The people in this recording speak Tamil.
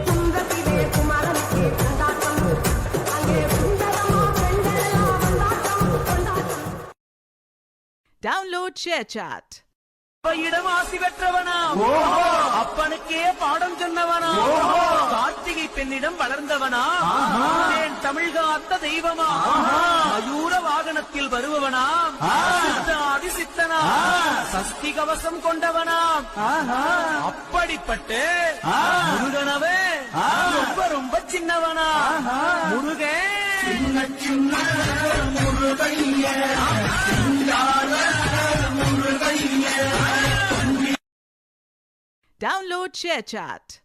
குன்றத்திலே குமரனுக்கே கொண்டாட்டம், அங்கே சுந்தரமா பெண்களெல்லாம் கொண்டாட்டம். Download ShareChat. இடம் ஆசி பெற்றவனா, அப்பனுக்கே பாடம் சொன்னவனா, கார்த்திகை பெண்ணிடம் வளர்ந்தவனா, என் தமிழ் காத்த தெய்வமா, மயூர வாகனத்தில் வருபவனா, சித்தாதி சித்தனா, சஷ்டி கவசம் கொண்டவனா, அப்படிப்பட்டு முருகனவே ரொம்ப ரொம்ப சின்னவனா, முருகன் சின்ன முருகைய Download ShareChat.